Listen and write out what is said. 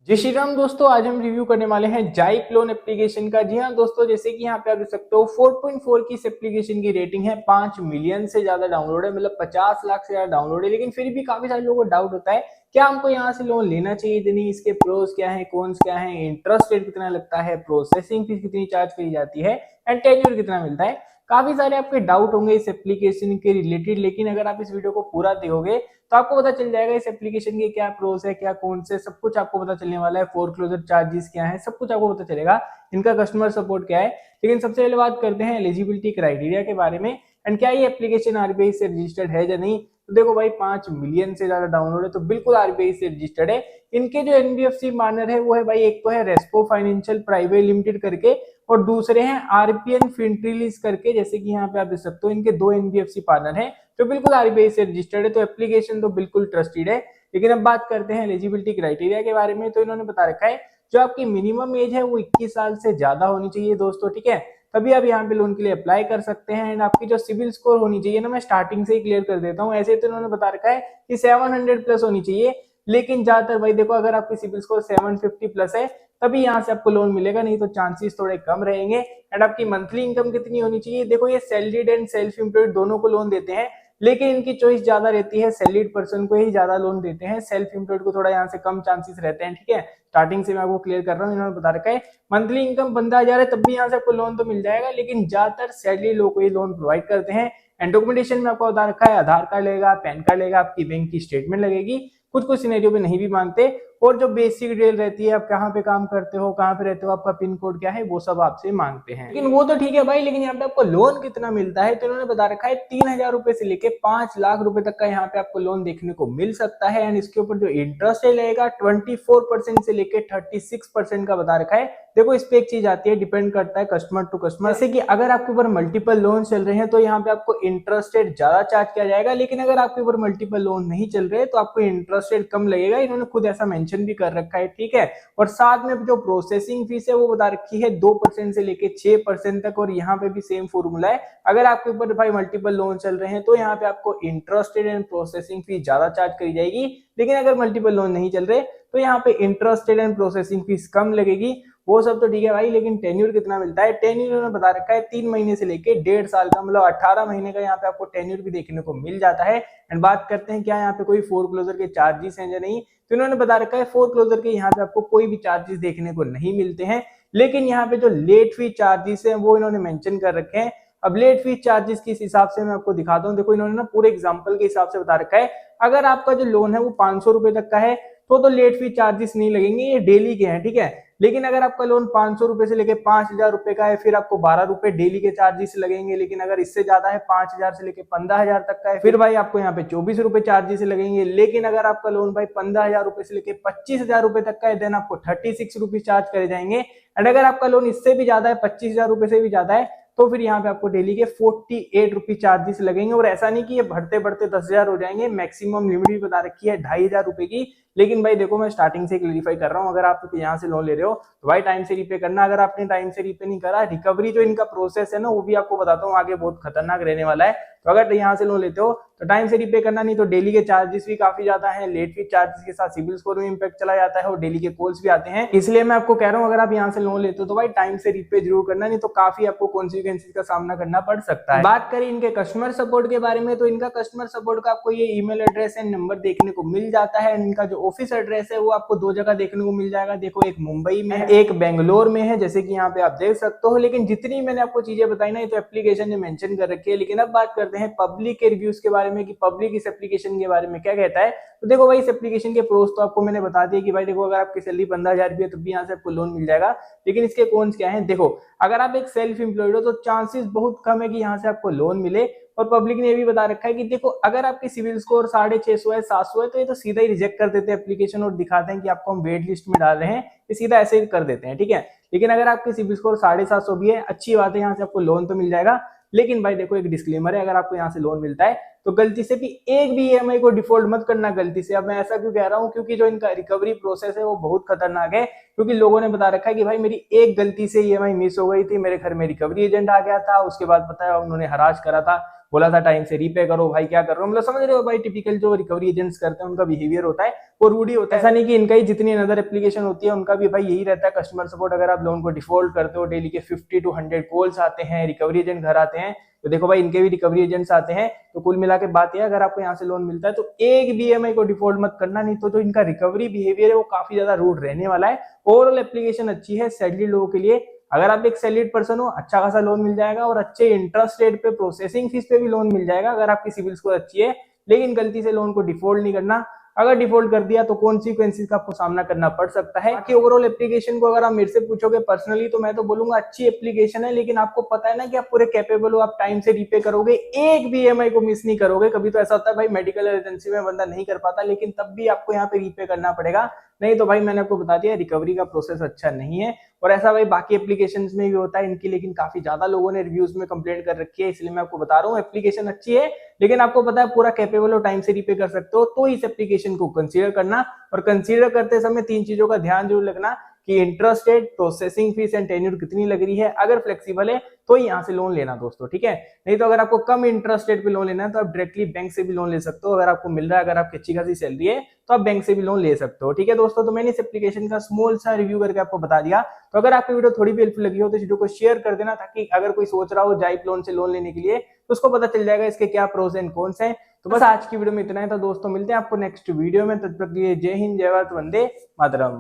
जय श्री राम दोस्तों, आज हम रिव्यू करने वाले हैं जाइक लोन एप्लीकेशन का। जी हाँ दोस्तों, जैसे कि यहाँ पे आप देख सकते हो 4.4 की इस एप्लीकेशन की रेटिंग है, 5 मिलियन से ज्यादा डाउनलोड है, मतलब 50 लाख से ज्यादा डाउनलोड है। लेकिन फिर भी काफी सारे लोगों को डाउट होता है क्या हमको यहाँ से लोन लेना चाहिए नहीं, इसके प्रोस क्या है, कॉन्स क्या है, इंटरेस्ट रेट कितना लगता है, प्रोसेसिंग फीस कितनी चार्ज करी जाती है एंड टेन्योर कितना मिलता है। काफी सारे आपके डाउट होंगे इस एप्लीकेशन के रिलेटेड, लेकिन अगर आप इस वीडियो को पूरा देखोगे तो आपको पता चल जाएगा इस एप्लीकेशन के क्या प्रोस है, क्या कौन से, सब कुछ आपको पता चलने वाला है। फोरक्लोजर चार्जेस क्या है, सब कुछ आपको पता चलेगा, इनका कस्टमर सपोर्ट क्या है। लेकिन सबसे पहले बात करते हैं एलिजिबिलिटी क्राइटेरिया के बारे में एंड क्या ये एप्लीकेशन आरबीआई से रजिस्टर्ड है या नहीं। तो देखो भाई, 5 मिलियन से ज्यादा डाउनलोड है तो बिल्कुल आरबीआई से रजिस्टर्ड है। इनके जो एनबीएफसी पार्टनर है वो है भाई, एक तो है रेस्पो फाइनेंशियल प्राइवेट लिमिटेड करके और दूसरे हैं आरपीएन फिनट्रिलीज करके। जैसे कि यहाँ पे आप देख सकते हो, इनके दो एनबीएफसी पार्टनर हैं जो बिल्कुल आरबीआई से रजिस्टर्ड है, तो एप्लीकेशन तो बिल्कुल ट्रस्टेड है। लेकिन अब बात करते हैं एलिजिबिलिटी क्राइटेरिया के बारे में, तो इन्होंने बता रखा है जो आपकी मिनिमम एज है वो 21 साल से ज्यादा होनी चाहिए दोस्तों, ठीक है, तभी आप यहाँ पे लोन के लिए अप्लाई कर सकते हैं। एंड आपकी जो सिविल स्कोर होनी चाहिए ना, मैं स्टार्टिंग से ही क्लियर कर देता हूँ, ऐसे तो इन्होंने बता रखा है कि 700 प्लस होनी चाहिए। लेकिन ज्यादातर भाई देखो, अगर आपकी सिविल स्कोर 750 प्लस है तभी यहाँ से आपको लोन मिलेगा, नहीं तो चांसेस थोड़े कम रहेंगे। एंड आपकी मंथली इनकम कितनी होनी चाहिए, देखो ये सैलरीड एंड सेल्फ एम्प्लॉयड दोनों को लोन देते हैं, लेकिन इनकी चॉइस ज्यादा रहती है, सैलरीड पर्सन को ही ज्यादा लोन देते हैं, सेल्फ एम्प्लॉयड को थोड़ा यहाँ से कम चांसेस रहते हैं, ठीक है। स्टार्टिंग से मैं आपको क्लियर कर रहा हूँ, इन्होंने बता रखा है मंथली इनकम 15,000 है तब भी यहाँ से आपको लोन तो मिल जाएगा, लेकिन ज्यादातर सैलरी लोग को ये लोन प्रोवाइड करते हैं। एंड डॉक्यूमेंटेशन में आपको बता रखा है आधार कार्ड लगेगा, पैन कार्ड लगेगा, आपकी बैंक की स्टेटमेंट लगेगी, कुछ कुछ सिनेरियो पे नहीं भी मांगते। और जो बेसिक डिटेल रहती है, आप कहाँ पे काम करते हो, कहाँ पे रहते हो, आपका पिन कोड क्या है, वो सब आपसे मांगते हैं। लेकिन वो तो ठीक है भाई, लेकिन यहाँ पे आपको लोन कितना मिलता है तो इन्होंने बता रखा है 3,000 रुपए से लेके 5 लाख रुपए तक का यहाँ पे आपको लोन देखने को मिल सकता है। एंड इसके ऊपर जो इंटरेस्ट है लगेगा 24% से लेके 36% का बता रखा है। देखो इस पे एक चीज आती है, डिपेंड करता है कस्टमर टू कस्टमर, जैसे कि अगर आपके ऊपर मल्टीपल लोन चल रहे हैं तो यहाँ पे आपको इंटरेस्ट रेट ज्यादा चार्ज किया जाएगा, लेकिन अगर आपके ऊपर मल्टीपल लोन नहीं चल रहे तो आपको इंटरेस्ट रेट कम लगेगा। इन्होंने खुद ऐसा मेंशन भी कर रखा है, ठीक है। और साथ में जो प्रोसेसिंग फीस है वो बता रखी है 2% से लेके 6% तक, और यहाँ पे भी सेम फॉर्मूला है। अगर आपके ऊपर भाई मल्टीपल लोन चल रहे हैं तो यहाँ पे आपको interest rate and processing fees ज्यादा चार्ज करी जाएगी, लेकिन अगर मल्टीपल लोन नहीं चल रहे तो यहाँ पे interest rate and processing fees कम लगेगी। वो सब तो ठीक है भाई, लेकिन टेन्यूर कितना मिलता है, टेन्यूर उन्होंने बता रखा है 3 महीने से लेके 1.5 साल का, मतलब 18 महीने का यहाँ पे आपको टेन्यूर भी देखने को मिल जाता है। एंड बात करते हैं क्या यहाँ पे कोई फोरक्लोजर के चार्जेस हैं या नहीं, तो इन्होंने बता रखा है फोरक्लोजर के यहाँ पे आपको कोई भी चार्जेस देखने को नहीं मिलते हैं, लेकिन यहाँ पे जो लेट फी चार्जेस हैं वो इन्होंने मेंशन कर रखे हैं। अब लेट फी चार्जेस किस हिसाब से मैं आपको दिखाता हूँ, देखो इन्होंने ना पूरे एग्जांपल के हिसाब से बता रखा है। अगर आपका जो लोन है वो 500 रुपए तक का है तो लेट फी चार्जेस नहीं लगेंगे, ये डेली के हैं, ठीक है। लेकिन अगर आपका लोन 500 रुपए से लेके 5,000 रुपए का है, फिर आपको 12 रुपए डेली के चार्जेस लगेंगे। लेकिन अगर इससे ज्यादा है, 5,000 से लेके 15,000 तक का है, फिर भाई आपको यहाँ पे 24 रुपए चार्जेस लगेंगे। लेकिन अगर आपका लोन भाई 15,000 रुपए से लेके 25,000 रुपए तक का है, देन आपको 36 रुपीज चार्ज करे जाएंगे। एंड अगर आपका लोन इससे भी ज्यादा है, 25,000 रुपए से भी ज्यादा है, तो फिर यहाँ पे आपको डेली के 48 रुपीज चार्जेस लगेंगे। और ऐसा नहीं कि ये बढ़ते बढ़ते 10,000 हो जाएंगे, मैक्सिमम लिमिट भी बता रखी है 2,500 रुपए की। लेकिन भाई देखो, मैं स्टार्टिंग से क्लियरिफाई कर रहा हूँ, अगर आप यहाँ से लोन ले रहे हो तो भाई टाइम से रीपे करना। अगर आपने टाइम से रीपे नहीं करा, रिकवरी जो इनका प्रोसेस है ना, वो भी आपको बताता हूँ आगे, बहुत खतरनाक रहने वाला है। तो अगर यहाँ से लोन लेते हो तो टाइम से रीपे करना, नहीं तो डेली के चार्जेस भी काफी ज्यादा है, लेट फी चार्जेस के साथ सिविल स्कोर में इंपैक्ट चला जाता है और डेली के कॉल्स भी आते हैं। इसलिए मैं आपको कह रहा हूँ, अगर आप यहाँ से लोन लेते हो तो भाई टाइम से रीपे जरूर करना, नहीं तो काफी आपको कॉन्सिक्वेंसेस का सामना करना पड़ सकता है। बात करें इनके कस्टमर सपोर्ट के बारे में, तो इनका कस्टमर सपोर्ट का आपको ये ईमेल एड्रेस एंड नंबर देखने को मिल जाता है। इनका जो ऑफिस एड्रेस है वो आपको 2 जगह देखने को मिल जाएगा, देखो एक मुंबई में है, एक बेंगलोर में है, जैसे कि यहाँ पे आप देख सकते हो। लेकिन जितनी मैंने आपको चीजें बताई ना, ये तो एप्लीकेशन ने मेंशन कर रखी है। लेकिन अब बात करते हैं पब्लिक के रिव्यूज के बारे में, कि पब्लिक इस एप्लीकेशन के बारे में क्या कहता है। तो देखो भाई, इस एप्लीकेशन के प्रोस तो आपको मैंने बता दिया कि भाई देखो, अगर आपकी सैलरी 15,000 भी है तब भी यहाँ से आपको लोन मिल जाएगा। लेकिन इसके कॉन्स क्या है, देखो अगर आप एक सेल्फ एम्प्लॉयड हो तो चांसेस बहुत कम है कि यहाँ से आपको लोन मिले। और पब्लिक ने ये भी बता रखा है कि देखो, अगर आपकी सिविल स्कोर 650 है, 700 है, तो ये तो सीधा ही रिजेक्ट कर देते हैं एप्लीकेशन और दिखाते हैं कि आपको हम वेट लिस्ट में डाल रहे हैं, ये सीधा ऐसे ही कर देते हैं, ठीक है। लेकिन अगर आपकी सिविल स्कोर 750 भी है, अच्छी बात है, यहाँ से आपको लोन तो मिल जाएगा। लेकिन भाई देखो, एक डिस्क्लेमर है, अगर आपको यहाँ से लोन मिलता है तो गलती से भी एक भी ईएमआई को डिफॉल्ट मत करना गलती से। अब मैं ऐसा क्यों कह रहा हूँ, क्योंकि जो इनका रिकवरी प्रोसेस है वो बहुत खतरनाक है। क्योंकि लोगों ने बता रखा है कि भाई मेरी एक गलती से ईएमआई मिस हो गई थी, मेरे घर में रिकवरी एजेंट आ गया था, उसके बाद पता है उन्होंने हरास करा था, बोला था टाइम से रीपे करो, भाई क्या कर रहे हो, मतलब समझ रहे हो भाई, टिपिकल जो रिकवरी एजेंट्स करते हैं उनका बिहेवियर होता है वो रूडी होता है। ऐसा नहीं कि इनका ही जितनी अदर एप्लीकेशन होती है उनका भी भाई यही रहता है कस्टमर सपोर्ट। अगर आप लोन को डिफॉल्ट करते हो, डेली के 50 to 100 कॉल्स आते हैं, रिकवरी एजेंट घर आते हैं, तो देखो भाई इनके भी रिकवरी एजेंट्स आते हैं। तो कुल मिला के बात है, अगर आपको यहाँ से लोन मिलता है तो एक भी ईएमआई को डिफॉल्ट मत करना, नहीं तो जो इनका रिकवरी बिहेवियर है वो काफी ज्यादा रूड रहने वाला है। ओवरऑल एप्लीकेशन अच्छी है सैलरीड लोगों के लिए। अगर आप एक सैलरीड पर्सन हो, अच्छा खासा लोन मिल जाएगा और अच्छे इंटरेस्ट रेट पे, प्रोसेसिंग फीस पे भी लोन मिल जाएगा अगर आपकी सिविल स्कोर अच्छी है। लेकिन गलती से लोन को डिफॉल्ट नहीं करना, अगर डिफॉल्ट कर दिया तो कॉन्सिक्वेंसेस का आपको सामना करना पड़ सकता है। बाकी ओवरऑल एप्लीकेशन को अगर आप मेरे से पूछोगे पर्सनली तो मैं तो बोलूंगा अच्छी एप्लीकेशन है, लेकिन आपको पता है ना कि आप पूरे कैपेबल हो, आप टाइम से रीपे करोगे, एक भी ईएमआई को मिस नहीं करोगे। कभी तो ऐसा होता है भाई मेडिकल इमरजेंसी में बंदा नहीं कर पाता, लेकिन तब भी आपको यहाँ पे रीपे करना पड़ेगा। नहीं तो भाई मैंने आपको बता दिया रिकवरी का प्रोसेस अच्छा नहीं है। और ऐसा भाई बाकी एप्लीकेशंस में भी होता है इनकी, लेकिन काफी ज्यादा लोगों ने रिव्यूज में कंप्लेंट कर रखी है, इसलिए मैं आपको बता रहा हूँ एप्लीकेशन अच्छी है, लेकिन आपको पता है पूरा कैपेबल हो, टाइम से रीपे कर सकते हो, तो इस एप्लीकेशन को कंसीडर करना। और कंसीडर करते समय 3 चीजों का ध्यान जरूर रखना कि interest rate, processing fees and tenure कितनी लग रही है। अगर फ्लेक्सिबल है तो यहाँ से लोन लेना दोस्तों, ठीक है। नहीं तो अगर आपको कम इंटरेस्ट रेट पे लोन लेना है तो आप डायरेक्टली बैंक से भी लोन ले सकते हो। अगर आपको मिल रहा है, अगर आपकी अच्छी खासी सैलरी है तो आप बैंक से भी लोन ले सकते हो, ठीक है दोस्तों। तो मैंने इस एप्लीकेशन का स्मॉल सा रिव्यू करके आपको बता दिया। तो अगर आपकी वीडियो थोड़ी भी हेल्पफुल लगी हो तो इस वीडियो को शेयर कर देना, ताकि अगर कोई सोच रहा हो जाइप लोन से लोन लेने के लिए तो उसको पता चल जाएगा इसके क्या प्रोस एंड कॉन्स हैं। तो बस आज की वीडियो में इतना है। तो दोस्तों मिलते हैं आपको नेक्स्ट वीडियो में, तब तक के लिए जय हिंद, जय भारत, वंदे मातरम।